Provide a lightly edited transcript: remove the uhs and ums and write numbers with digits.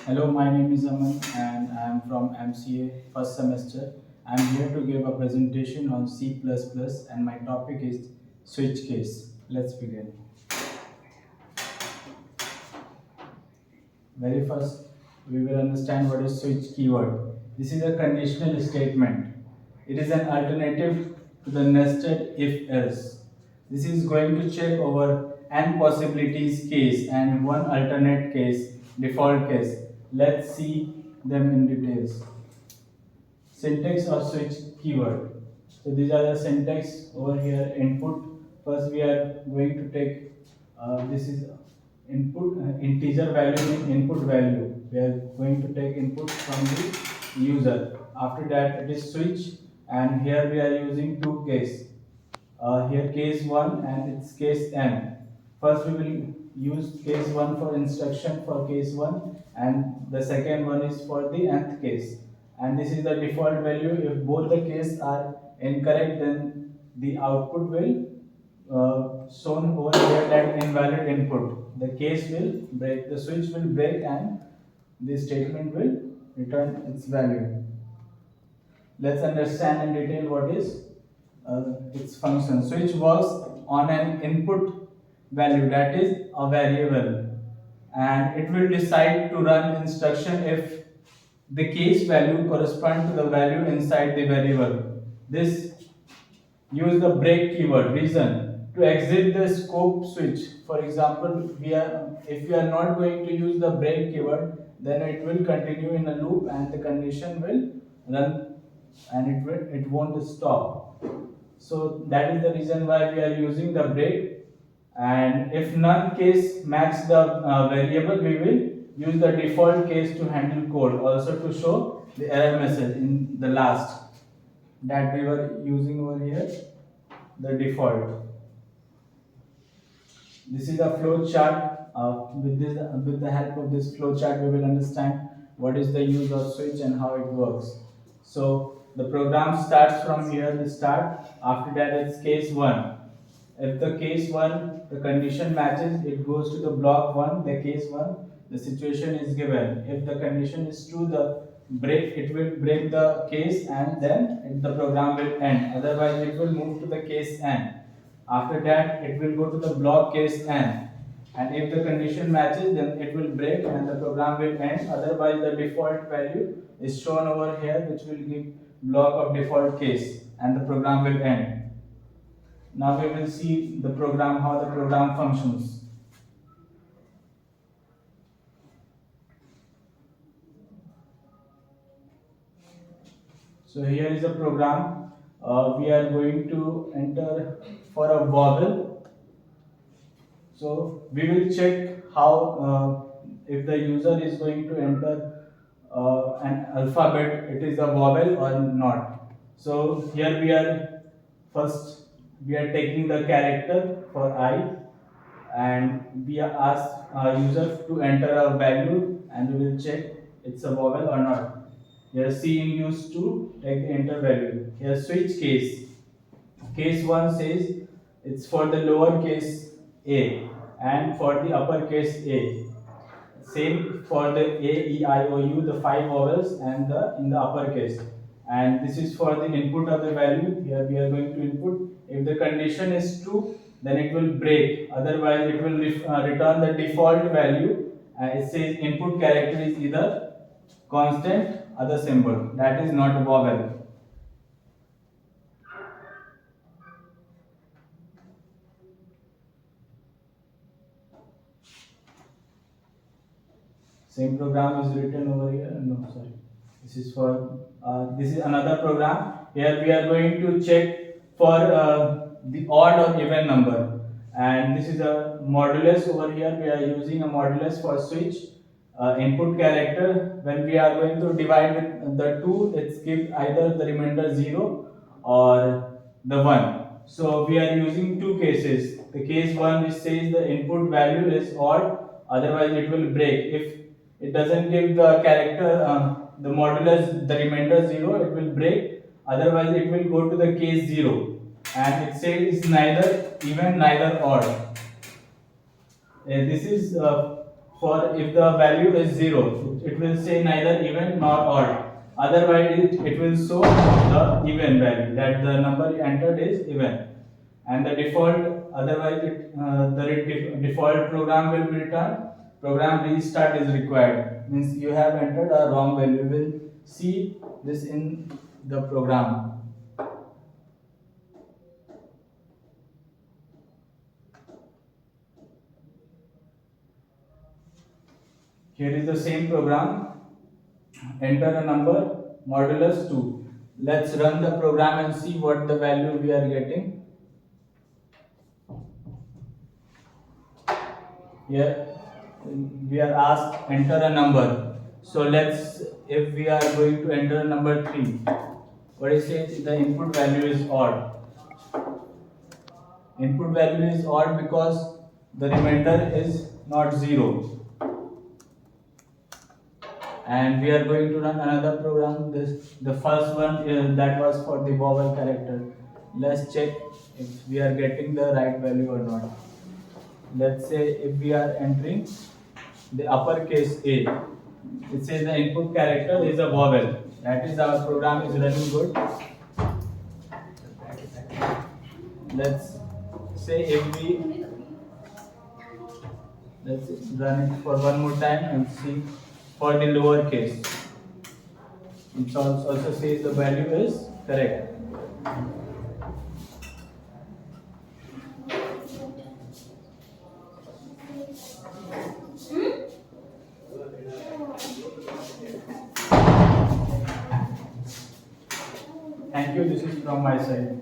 Hello, my name is Aman and I am from MCA first semester. I am here to give a presentation on C++ and my topic is switch case. Let's begin. Very first, we will understand what is switch keyword. This is a conditional statement. It is an alternative to the nested if-else. This is going to check over n possibilities case and one alternate case, default case. Let's see them in details. Syntax or switch keyword. So these are the syntax over here. Input. First we are going to take this is input integer value in input value. We are going to take input from the user. After that it is switch, and here we are using two case. Here case 1 and it's case n. First we will use case 1 for instruction for case 1, and the second one is for the nth case. And this is the default value. If both the cases are incorrect, then the output will shown over here that invalid input. The case will break, the switch will break, and the statement will return its value. Let's understand in detail what is its function. Switch works on an input value, that is a variable, and it will decide to run instruction if the case value correspond to the value inside the variable. This use the break keyword. Reason: to exit the scope switch. For example, if we are not going to use the break keyword, then it will continue in a loop and the condition will run and it won't stop. So that is the reason why we are using the break. And if none case match the variable, we will use the default case to handle code, also to show the error message in the last that we were using over here, the default. This is a flow chart. With the help of this flow chart, we will understand what is the use of switch and how it works. So the program starts from here. The start. After that, it's case 1. If the case 1, the condition matches, it goes to the block 1, the case 1, the situation is given. If the condition is true, it will break the case, and then the program will end. Otherwise, it will move to the case n. After that, it will go to the block case n. And if the condition matches, then it will break and the program will end. Otherwise, the default value is shown over here, which will give block of default case, and the program will end. Now we will see the program, how the program functions. So here is a program. We are going to enter for a vowel. So we will check how if the user is going to enter an alphabet, it is a vowel or not. So here we are taking the character for I, and we are asked user to enter a value, and we will check it's a vowel or not. Here C in use to take the enter value. Here switch case. Case 1 says it's for the lowercase a and for the uppercase a. Same for the A, E, I, O, U, the 5 vowels and the in the uppercase. And this is for the input of the value. Here we are going to input. If the condition is true, then it will break. Otherwise, it will return the default value. It says input character is either constant or the symbol. That is not a vowel. Same program is written over here. No, sorry. This is another program. Here we are going to check for the odd or even number, and this is a modulus over here. We are using a modulus for switch input character. When we are going to divide with the 2, it's give either the remainder 0 or the 1. So we are using two cases. The case 1 which says the input value is odd, otherwise it will break. If it doesn't give the character the modulus the remainder 0, it will break. Otherwise it will go to the case 0, and it says it's neither even neither odd. This is For if the value is 0, it will say neither even nor odd. Otherwise, it will show the even value, that the number entered is even. And the default, otherwise the default program will be returned. Program restart is required. Means you have entered a wrong value. You will see this in the program. Here is the same program. Enter a number modulus 2. Let's run the program and see what the value we are getting. Here we are asked enter a number. So let's, if we are going to enter number 3, what is it? The input value is odd. Input value is odd because the remainder is not 0. And we are going to run another program. The first one that was for the vowel character. Let's check if we are getting the right value or not. Let's say if we are entering the uppercase A, it says the input character is a vowel. That is, our program is running good. Let's say if we, let's run it for one more time and see for the lower case. It also says the value is correct. Thank you. This is from my side.